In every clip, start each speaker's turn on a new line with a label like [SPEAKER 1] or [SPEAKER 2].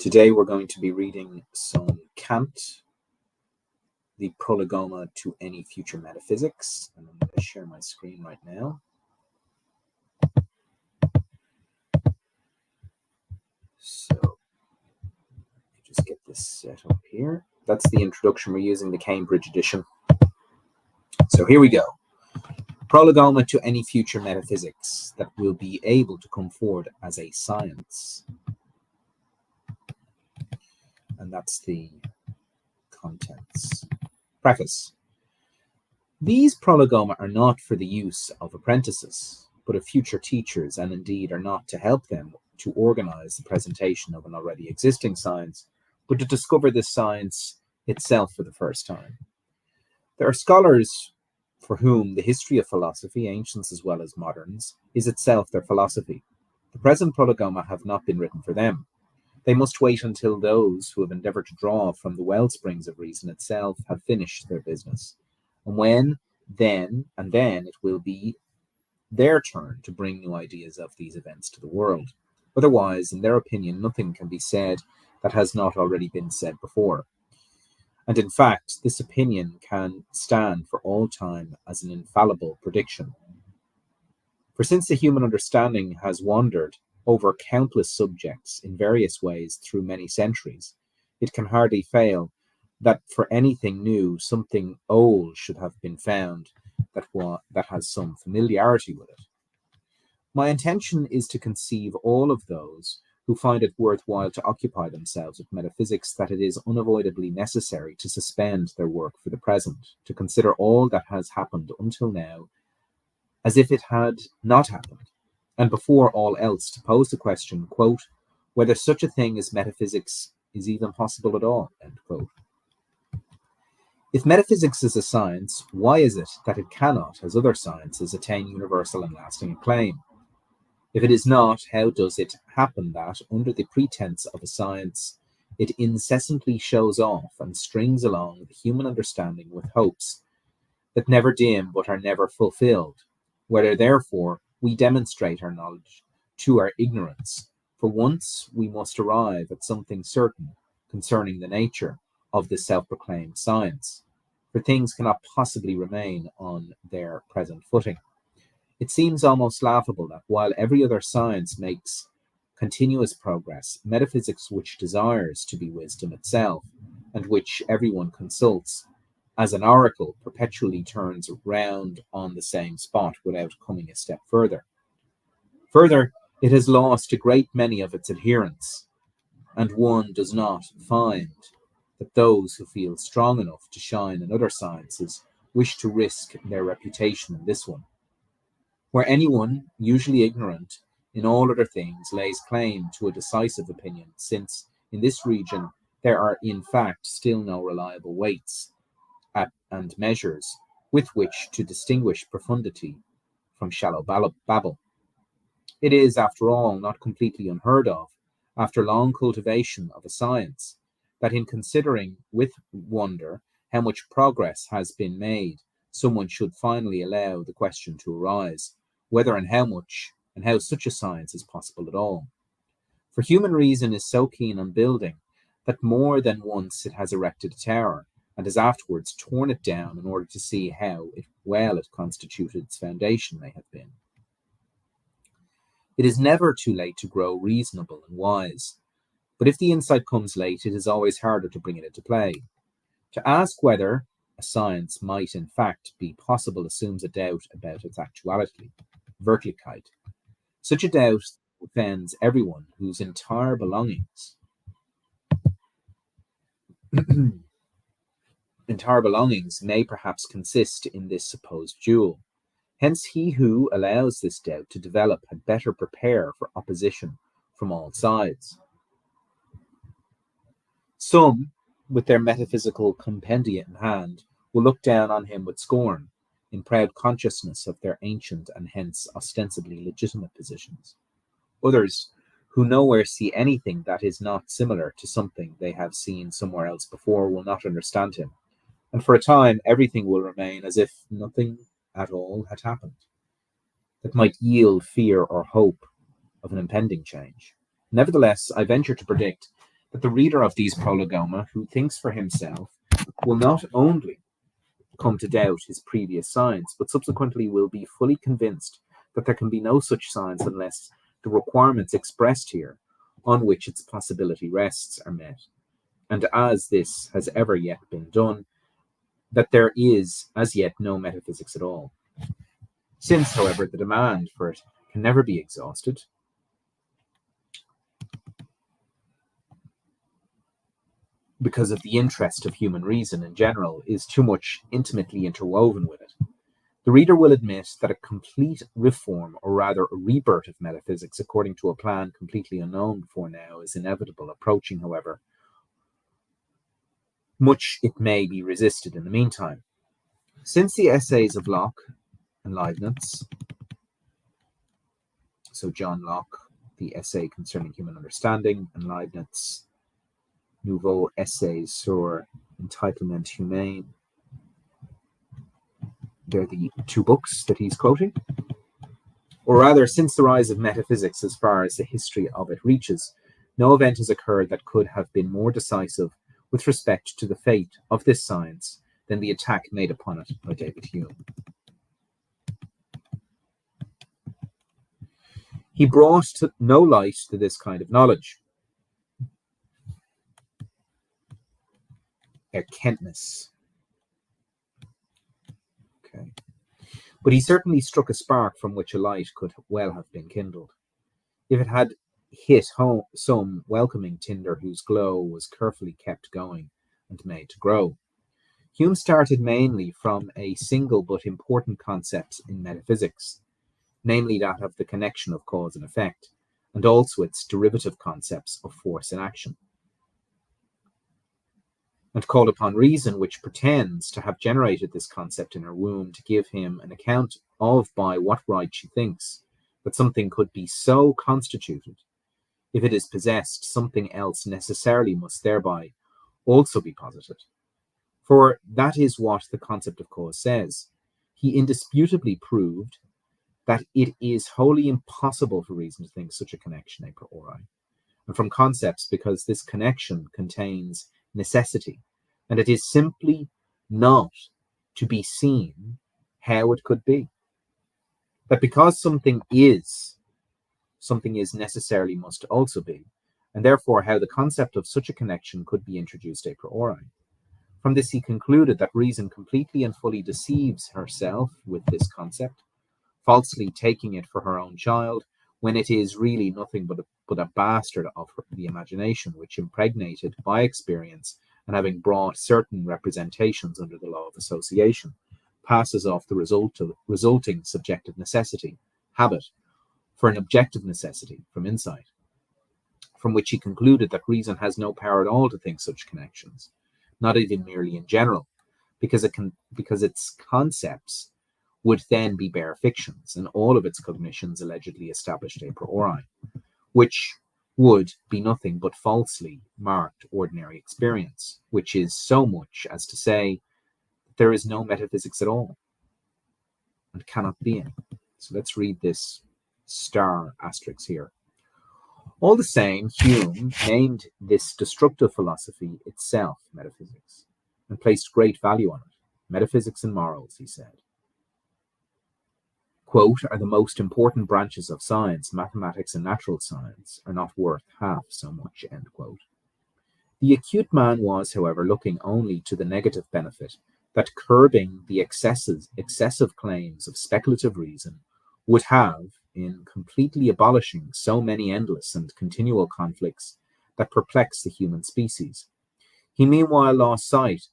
[SPEAKER 1] Today we're going to be reading some Kant, the Prolegomena to Any Future Metaphysics. And I'm going to share my screen right now. So just get this set up here. That's the introduction. We're using the Cambridge edition. So here we go. Prolegomena to Any Future Metaphysics that will be able to come forward as a science. And that's the contents. Preface. These prolegomena are not for the use of apprentices, but of future teachers, and indeed are not to help them to organize the presentation of an already existing science, but to discover this science itself for the first time. There are scholars for whom the history of philosophy, ancients as well as moderns, is itself their philosophy. The present prolegomena have not been written for them. They must wait until those who have endeavored to draw from the wellsprings of reason itself have finished their business. And then it will be their turn to bring new ideas of these events to the world. Otherwise, in their opinion, nothing can be said that has not already been said before. And in fact, this opinion can stand for all time as an infallible prediction. For since the human understanding has wandered over countless subjects in various ways through many centuries, it can hardly fail that for anything new, something old should have been found that has some familiarity with it. My intention is to conceive all of those who find it worthwhile to occupy themselves with metaphysics that it is unavoidably necessary to suspend their work for the present, to consider all that has happened until now as if it had not happened, and before all else to pose the question, quote, whether such a thing as metaphysics is even possible at all, end quote. If metaphysics is a science, why is it that it cannot, as other sciences, attain universal and lasting acclaim? If it is not, how does it happen that, under the pretense of a science, it incessantly shows off and strings along the human understanding with hopes that never dim but are never fulfilled, whether therefore we demonstrate our knowledge to our ignorance? For once we must arrive at something certain concerning the nature of the self-proclaimed science, for things cannot possibly remain on their present footing. It seems almost laughable that while every other science makes continuous progress, metaphysics, which desires to be wisdom itself, and which everyone consults as an oracle, perpetually turns round on the same spot without coming a step further. Further, it has lost a great many of its adherents, and one does not find that those who feel strong enough to shine in other sciences wish to risk their reputation in this one. Where anyone, usually ignorant in all other things, lays claim to a decisive opinion, since in this region there are in fact still no reliable weights and measures with which to distinguish profundity from shallow babble. It is, after all, not completely unheard of, after long cultivation of a science, that in considering with wonder how much progress has been made, someone should finally allow the question to arise, whether and how much and how such a science is possible at all. For human reason is so keen on building that more than once it has erected a tower, and has afterwards torn it down in order to see how well it constituted its foundation may have been. It is never too late to grow reasonable and wise, but if the insight comes late, it is always harder to bring it into play. To ask whether a science might in fact be possible assumes a doubt about its actuality, Wirklichkeit. Such a doubt offends everyone whose entire belongings may perhaps consist in this supposed duel. Hence he who allows this doubt to develop had better prepare for opposition from all sides. Some, with their metaphysical compendia in hand, will look down on him with scorn, in proud consciousness of their ancient and hence ostensibly legitimate positions. Others, who nowhere see anything that is not similar to something they have seen somewhere else before, will not understand him, and for a time everything will remain as if nothing at all had happened that might yield fear or hope of an impending change. Nevertheless, I venture to predict that the reader of these prolegoma who thinks for himself will not only come to doubt his previous science, but subsequently will be fully convinced that there can be no such science unless the requirements expressed here, on which its possibility rests, are met. And as this has ever yet been done, that there is as yet no metaphysics at all. Since, however, the demand for it can never be exhausted, because of the interest of human reason in general is too much intimately interwoven with it, the reader will admit that a complete reform, or rather a rebirth of metaphysics according to a plan completely unknown before now, is inevitable, approaching, however, much it may be resisted in the meantime. Since the essays of Locke and Leibniz, so John Locke, the essay concerning human understanding, and Leibniz, Nouveau Essai sur Entitlement Humain, they're the two books that he's quoting. Or rather, since the rise of metaphysics as far as the history of it reaches, no event has occurred that could have been more decisive with respect to the fate of this science than the attack made upon it by David Hume. He brought no light to this kind of knowledge. Erkenntnis. Okay. But he certainly struck a spark from which a light could well have been kindled, if it had hit home some welcoming tinder whose glow was carefully kept going and made to grow. Hume started mainly from a single but important concept in metaphysics, namely that of the connection of cause and effect, and also its derivative concepts of force and action, and called upon reason, which pretends to have generated this concept in her womb, to give him an account of by what right she thinks that something could be so constituted. If it is possessed, something else necessarily must thereby also be posited. For that is what the concept of cause says. He indisputably proved that it is wholly impossible for reason to think such a connection a priori, and from concepts, because this connection contains necessity, and it is simply not to be seen how it could be. That because something is necessarily must also be, and therefore how the concept of such a connection could be introduced a priori. From this he concluded that reason completely and fully deceives herself with this concept, falsely taking it for her own child, when it is really nothing but a bastard of the imagination, which, impregnated by experience and having brought certain representations under the law of association, passes off the resulting subjective necessity, habit, for an objective necessity from insight, from which he concluded that reason has no power at all to think such connections, not even merely in general, because its concepts would then be bare fictions, and all of its cognitions allegedly established a priori, which would be nothing but falsely marked ordinary experience, which is so much as to say that there is no metaphysics at all, and cannot be any. So let's read this star asterisk here. All the same, Hume named this destructive philosophy itself metaphysics, and placed great value on it. Metaphysics and morals, he said, quote, are the most important branches of science. Mathematics and natural science are not worth half so much, end quote. The acute man was, however, looking only to the negative benefit that curbing the excessive claims of speculative reason would have in completely abolishing so many endless and continual conflicts that perplex the human species. He meanwhile lost sight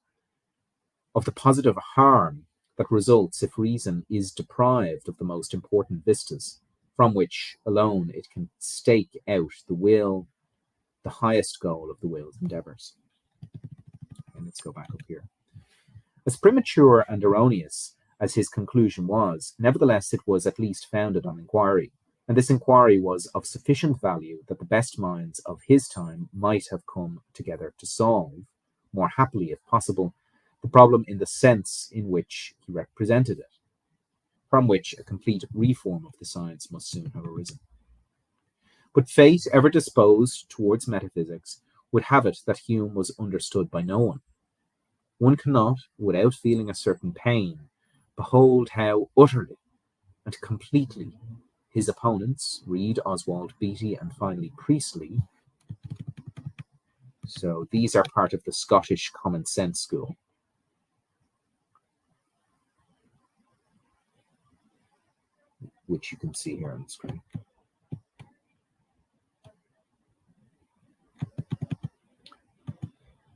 [SPEAKER 1] of the positive harm that results if reason is deprived of the most important vistas, from which alone it can stake out the will, the highest goal of the will's endeavors. And let's go back up here. As premature and erroneous as his conclusion was, nevertheless it was at least founded on inquiry, and this inquiry was of sufficient value that the best minds of his time might have come together to solve, more happily if possible, the problem in the sense in which he represented it, from which a complete reform of the science must soon have arisen. But fate, ever disposed towards metaphysics, would have it that Hume was understood by no one. One cannot, without feeling a certain pain, behold how utterly and completely his opponents, Reid, Oswald, Beattie, and finally Priestley, so these are part of the Scottish common sense school, which you can see here on the screen.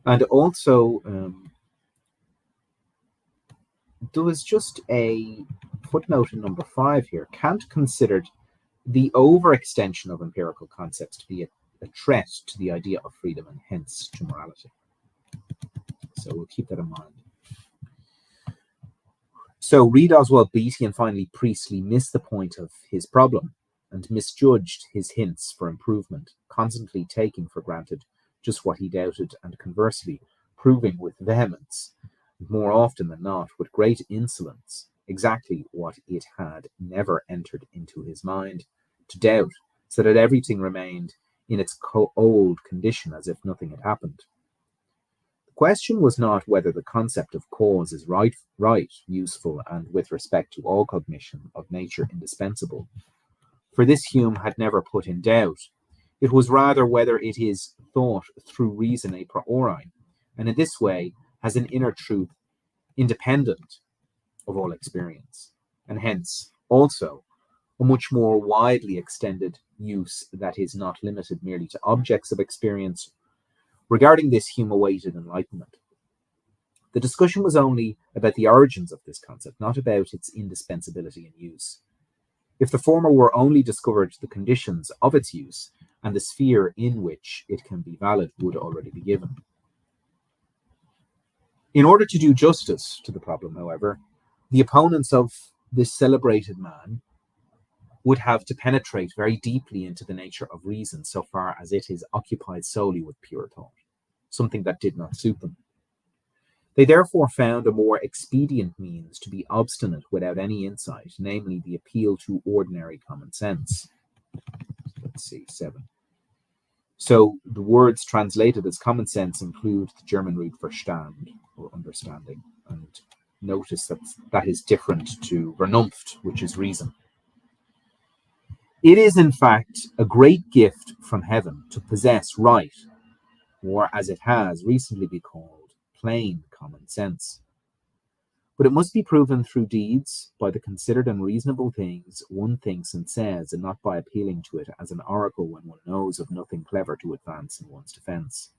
[SPEAKER 1] And also, there was just a footnote in number 5 here. Kant considered the overextension of empirical concepts to be a threat to the idea of freedom and hence to morality. So we'll keep that in mind. So Reid, Oswald, Beattie, and finally Priestley missed the point of his problem and misjudged his hints for improvement, constantly taking for granted just what he doubted and conversely proving with vehemence, more often than not with great insolence, exactly what it had never entered into his mind to doubt, so that everything remained in its old condition as if nothing had happened. The question was not whether the concept of cause is right, useful, and with respect to all cognition of nature indispensable, for this Hume had never put in doubt. It was rather whether it is thought through reason a priori, and in this way has an inner truth independent of all experience, and hence also a much more widely extended use that is not limited merely to objects of experience. Regarding this, Hume awaited enlightenment. The discussion was only about the origins of this concept, not about its indispensability in use. If the former were only discovered, the conditions of its use and the sphere in which it can be valid would already be given. In order to do justice to the problem, however, the opponents of this celebrated man would have to penetrate very deeply into the nature of reason so far as it is occupied solely with pure thought, something that did not suit them. They therefore found a more expedient means to be obstinate without any insight, namely the appeal to ordinary common sense. Let's see, 7. So the words translated as common sense include the German root for Verstand, or understanding, and notice that that is different to Vernunft, which is reason. It is, in fact, a great gift from heaven to possess right, or as it has recently been called, plain common sense. But it must be proven through deeds, by the considered and reasonable things one thinks and says, and not by appealing to it as an oracle when one knows of nothing clever to advance in one's defence.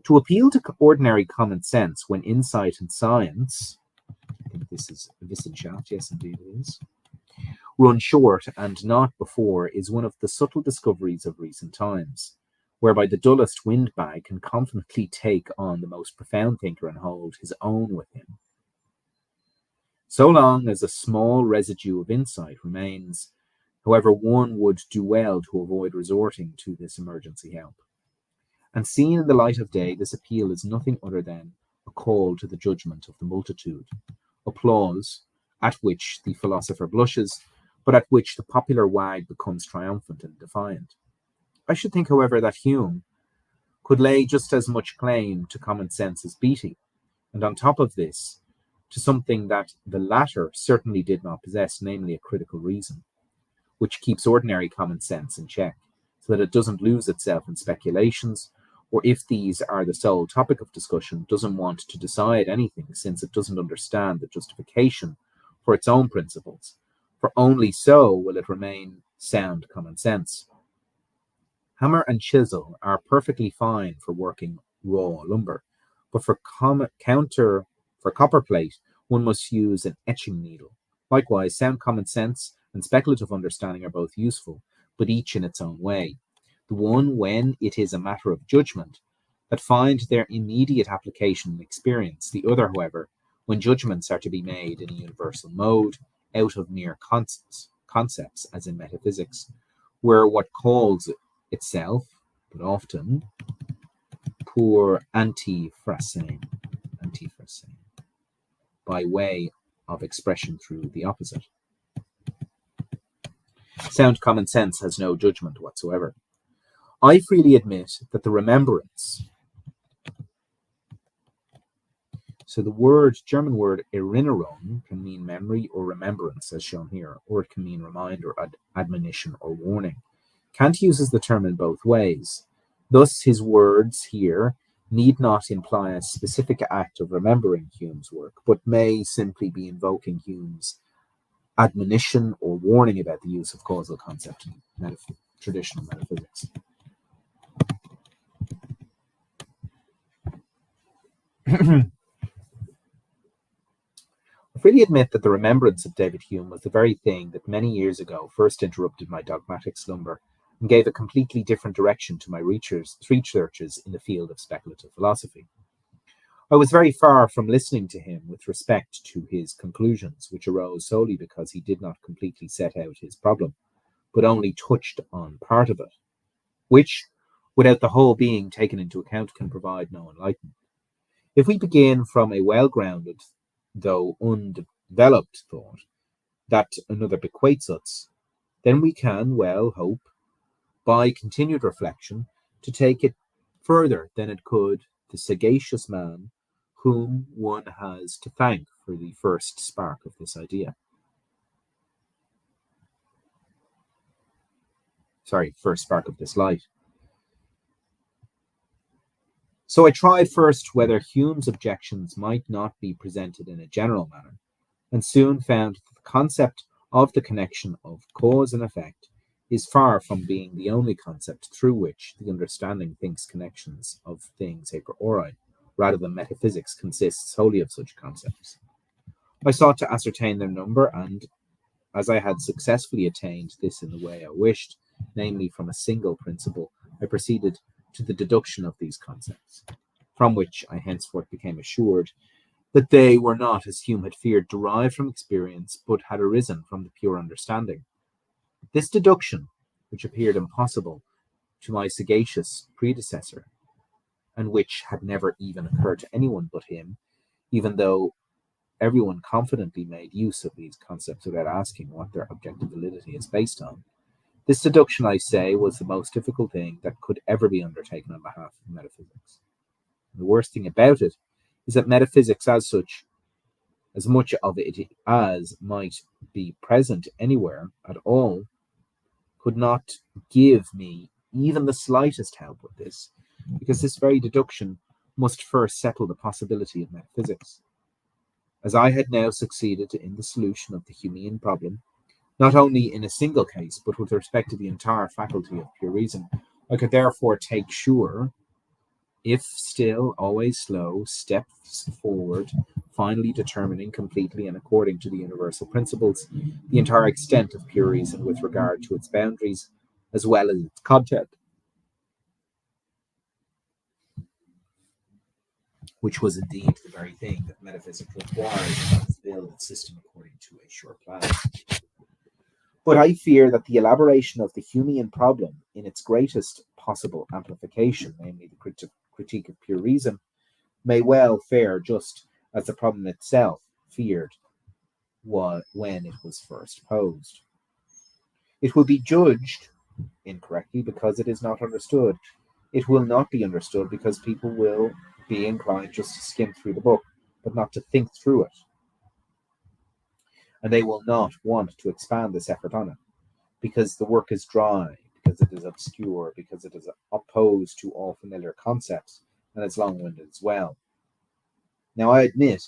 [SPEAKER 1] To appeal to ordinary common sense when insight and science, I think this is Wissenschaft, yes indeed it is, run short and not before, is one of the subtle discoveries of recent times, whereby the dullest windbag can confidently take on the most profound thinker and hold his own with him. So long as a small residue of insight remains, however, one would do well to avoid resorting to this emergency help. And seen in the light of day, this appeal is nothing other than a call to the judgment of the multitude, applause at which the philosopher blushes, but at which the popular wag becomes triumphant and defiant. I should think, however, that Hume could lay just as much claim to common sense as Beattie, and on top of this, to something that the latter certainly did not possess, namely a critical reason, which keeps ordinary common sense in check, so that it doesn't lose itself in speculations, or if these are the sole topic of discussion, doesn't want to decide anything, since it doesn't understand the justification for its own principles, for only so will it remain sound common sense. Hammer and chisel are perfectly fine for working raw lumber, but for copperplate, one must use an etching needle. Likewise, sound common sense and speculative understanding are both useful, but each in its own way. The one when it is a matter of judgment, that find their immediate application in experience. The other, however, when judgments are to be made in a universal mode, out of mere concepts, as in metaphysics, where what calls itself, but often, pour antiphrasane, by way of expression through the opposite. Sound common sense has no judgment whatsoever. I freely admit that the remembrance, so the German word Erinnerung can mean memory or remembrance, as shown here, or it can mean reminder, admonition, or warning. Kant uses the term in both ways. Thus, his words here need not imply a specific act of remembering Hume's work, but may simply be invoking Hume's admonition or warning about the use of causal concept in traditional metaphysics. I freely admit that the remembrance of David Hume was the very thing that many years ago first interrupted my dogmatic slumber and gave a completely different direction to my researches in the field of speculative philosophy. I was very far from listening to him with respect to his conclusions, which arose solely because he did not completely set out his problem, but only touched on part of it, which, without the whole being taken into account, can provide no enlightenment. If we begin from a well-grounded, though undeveloped thought that another bequeaths us, then we can well hope, by continued reflection, to take it further than it could the sagacious man whom one has to thank for the first spark of this idea. First spark of this light. So I tried first whether Hume's objections might not be presented in a general manner, and soon found that the concept of the connection of cause and effect is far from being the only concept through which the understanding thinks connections of things a priori. Rather than metaphysics consists wholly of such concepts. I sought to ascertain their number, and as I had successfully attained this in the way I wished, namely from a single principle, I proceeded to the deduction of these concepts, from which I henceforth became assured that they were not, as Hume had feared, derived from experience, but had arisen from the pure understanding. This deduction, which appeared impossible to my sagacious predecessor, and which had never even occurred to anyone but him, even though everyone confidently made use of these concepts without asking what their objective validity is based on. This deduction, I say, was the most difficult thing that could ever be undertaken on behalf of metaphysics. The worst thing about it is that metaphysics as such, as much of it as might be present anywhere at all, could not give me even the slightest help with this, because this very deduction must first settle the possibility of metaphysics. As I had now succeeded in the solution of the Humean problem, not only in a single case, but with respect to the entire faculty of pure reason, I could therefore take sure, if still always slow, steps forward, finally determining completely and according to the universal principles the entire extent of pure reason with regard to its boundaries as well as its content, which was indeed the very thing that metaphysics requires to build its system according to a sure plan. But I fear that the elaboration of the Humean problem in its greatest possible amplification, namely the critique of pure reason, may well fare just as the problem itself feared when it was first posed. It will be judged incorrectly because it is not understood. It will not be understood because people will be inclined just to skim through the book, but not to think through it. And they will not want to expand this effort on it, because the work is dry, because it is obscure, because it is opposed to all familiar concepts, and it's long-winded as well. Now, I admit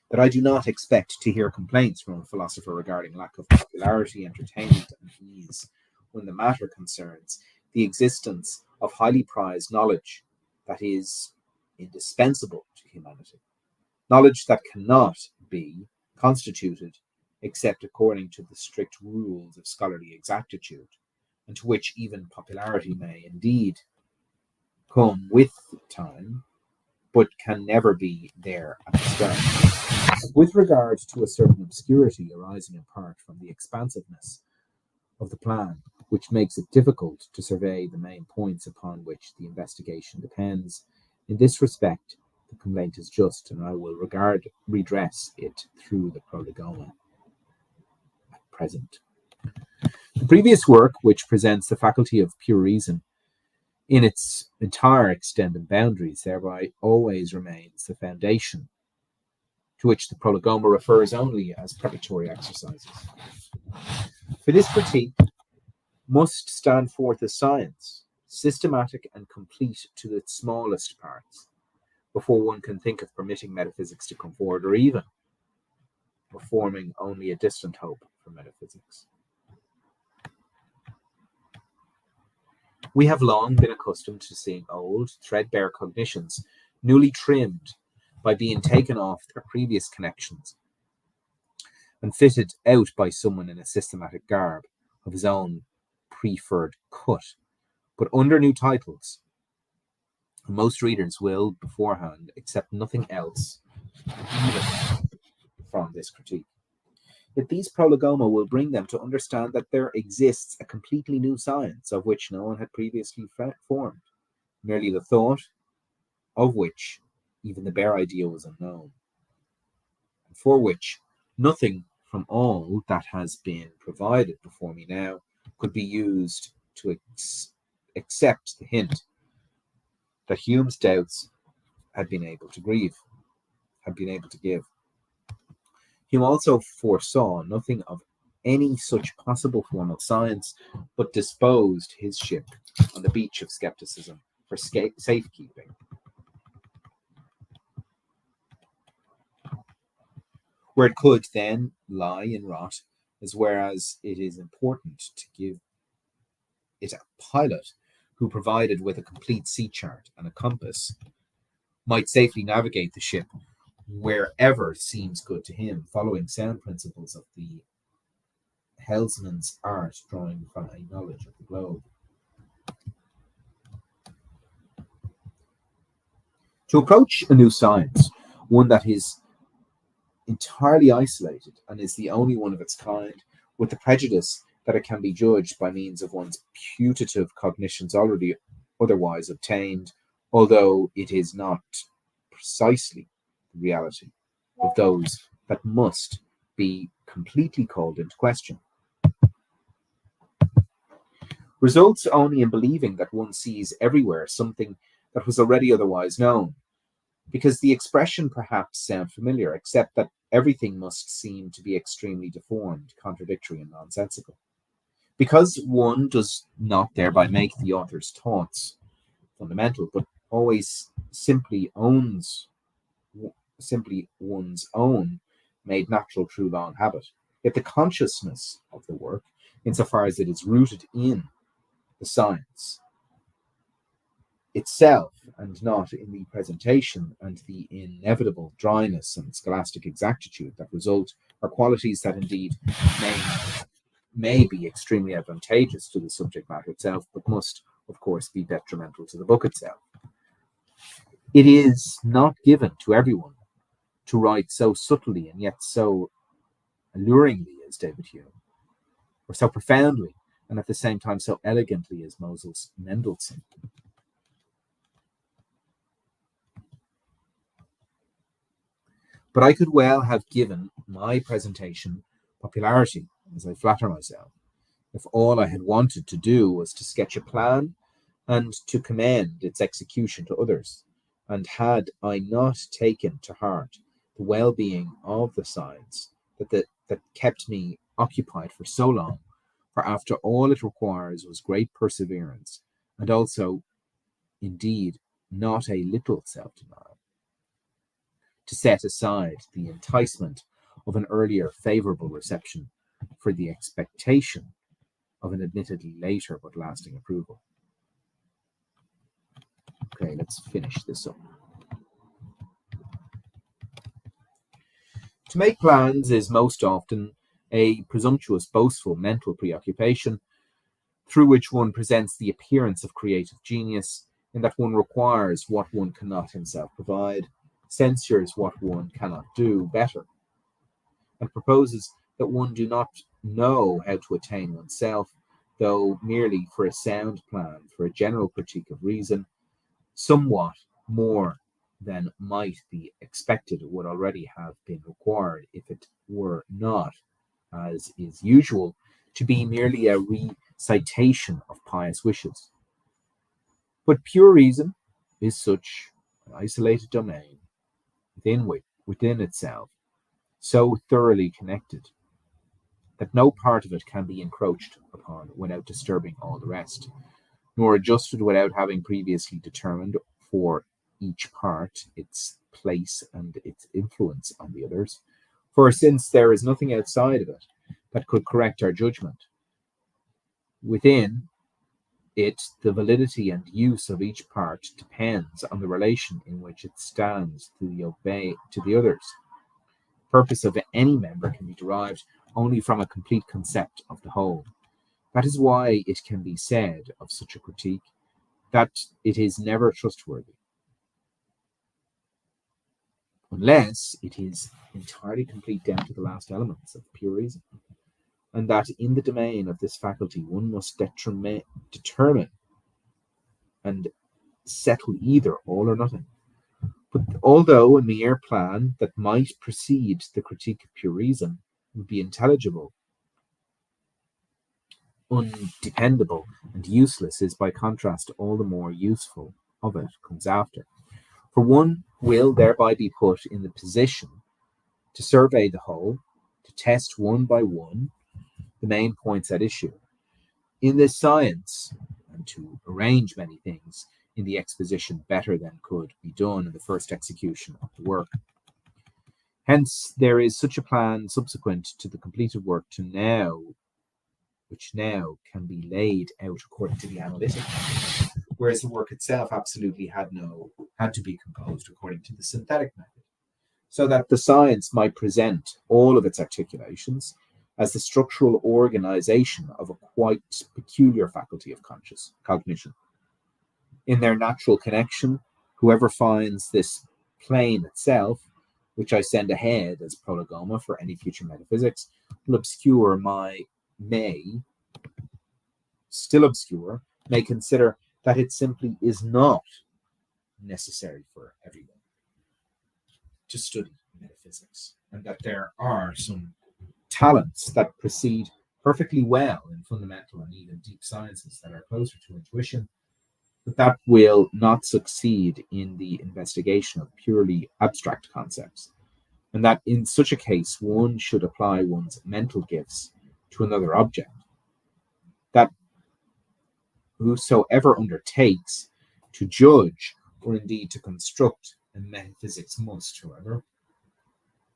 [SPEAKER 1] that I do not expect to hear complaints from a philosopher regarding lack of popularity, entertainment, and ease when the matter concerns the existence of highly prized knowledge that is indispensable to humanity. Knowledge that cannot be constituted except according to the strict rules of scholarly exactitude, and to which even popularity may indeed come with time, but can never be there at the start. With regard to a certain obscurity arising in part from the expansiveness of the plan, which makes it difficult to survey the main points upon which the investigation depends, in this respect the complaint is just, and I will redress it through the Prolegomena at present. The previous work, which presents the faculty of pure reason, in its entire extent and boundaries, thereby always remains the foundation, to which the Prolegoma refers only as preparatory exercises. For this critique must stand forth as science, systematic and complete to its smallest parts, before one can think of permitting metaphysics to come forward, or even of forming only a distant hope for metaphysics. We have long been accustomed to seeing old, threadbare cognitions newly trimmed by being taken off their previous connections and fitted out by someone in a systematic garb of his own preferred cut, but under new titles. Most readers will beforehand accept nothing else even from this critique. Yet these prolegoma will bring them to understand that there exists a completely new science of which no one had previously formed, merely the thought of which even the bare idea was unknown, and for which nothing from all that has been provided before me now could be used to accept the hint that Hume's doubts had been able to give. Hume also foresaw nothing of any such possible form of science, but disposed his ship on the beach of skepticism for safekeeping. Where it could then lie and rot, as whereas it is important to give it a pilot who, provided with a complete sea chart and a compass, might safely navigate the ship wherever seems good to him, following sound principles of the helmsman's art, drawing from a knowledge of the globe. To approach a new science, one that is entirely isolated and is the only one of its kind, with the prejudice that it can be judged by means of one's putative cognitions already otherwise obtained, although it is not precisely the reality of those that must be completely called into question. Results only in believing that one sees everywhere something that was already otherwise known, because the expression perhaps sound familiar, except that everything must seem to be extremely deformed, contradictory, and nonsensical. Because one does not thereby make the author's thoughts fundamental, but always simply one's own made natural through long habit. Yet the consciousness of the work, insofar as it is rooted in the science itself and not in the presentation and the inevitable dryness and scholastic exactitude that result, are qualities that indeed may be extremely advantageous to the subject matter itself, but must, of course, be detrimental to the book itself. It is not given to everyone to write so subtly and yet so alluringly as David Hume, or so profoundly and at the same time so elegantly as Moses Mendelssohn. But I could well have given my presentation popularity, as I flatter myself, if all I had wanted to do was to sketch a plan and to commend its execution to others, and had I not taken to heart the well-being of the science that kept me occupied for so long, for after all it requires was great perseverance, and also, indeed, not a little self-denial, to set aside the enticement of an earlier favourable reception for the expectation of an admittedly later but lasting approval. Okay, let's finish this up. To make plans is most often a presumptuous, boastful mental preoccupation through which one presents the appearance of creative genius, in that one requires what one cannot himself provide, censures what one cannot do better, and proposes that one do not know how to attain oneself, though merely for a sound plan, for a general critique of reason, somewhat more than might be expected would already have been required if it were not, as is usual, to be merely a recitation of pious wishes. But pure reason is such an isolated domain within itself, so thoroughly connected that no part of it can be encroached upon without disturbing all the rest, nor adjusted without having previously determined for each part its place and its influence on the others. For since there is nothing outside of it that could correct our judgment, within it the validity and use of each part depends on the relation in which it stands to the others. The purpose of any member can be derived only from a complete concept of the whole. That is why it can be said of such a critique that it is never trustworthy, unless it is entirely complete down to the last elements of pure reason, and that in the domain of this faculty one must determine and settle either all or nothing. But although a mere plan that might precede the critique of pure reason would be intelligible, undependable, and useless is by contrast all the more useful of it comes after. For one will thereby be put in the position to survey the whole, to test one by one the main points at issue in this science, and to arrange many things in the exposition better than could be done in the first execution of the work. Hence there is such a plan subsequent to the completed work which now can be laid out according to the analytic method, whereas the work itself absolutely had to be composed according to the synthetic method, so that the science might present all of its articulations as the structural organization of a quite peculiar faculty of cognition. In their natural connection, whoever finds this plane itself, which I send ahead as prolegoma for any future metaphysics, may consider that it simply is not necessary for everyone to study metaphysics, and that there are some talents that proceed perfectly well in fundamental and even deep sciences that are closer to intuition, but that will not succeed in the investigation of purely abstract concepts, and that in such a case one should apply one's mental gifts to another object. That whosoever undertakes to judge or indeed to construct a metaphysics must, however,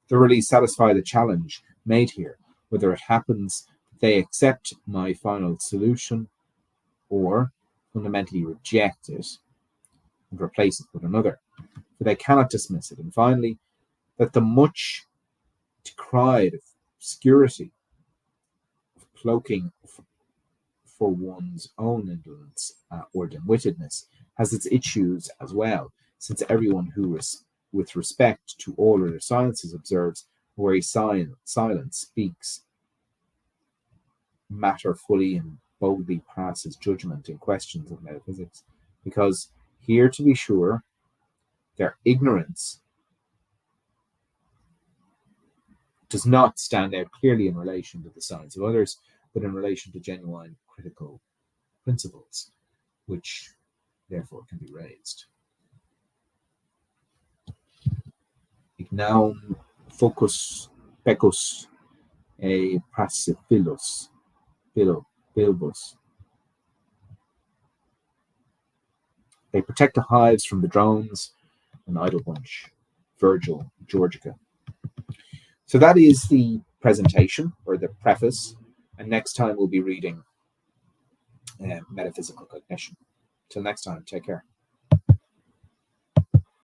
[SPEAKER 1] thoroughly satisfy the challenge made here, whether it happens they accept my final solution or fundamentally reject it and replace it with another, for they cannot dismiss it. And finally, that the much decried obscurity of cloaking for one's own indolence or dim-wittedness has its issues as well, since everyone who with respect to all other sciences observes where a silence speaks matter fully and boldly passes judgment in questions of metaphysics, because here, to be sure, their ignorance does not stand out clearly in relation to the science of others, but in relation to genuine critical principles, which therefore can be raised. Ignaum focus pecus e pracephilos bilbus. They protect the hives from the drones, an idle bunch. Virgil, Georgica. So that is the presentation or the preface, and next time we'll be reading metaphysical cognition. Till next time, take care.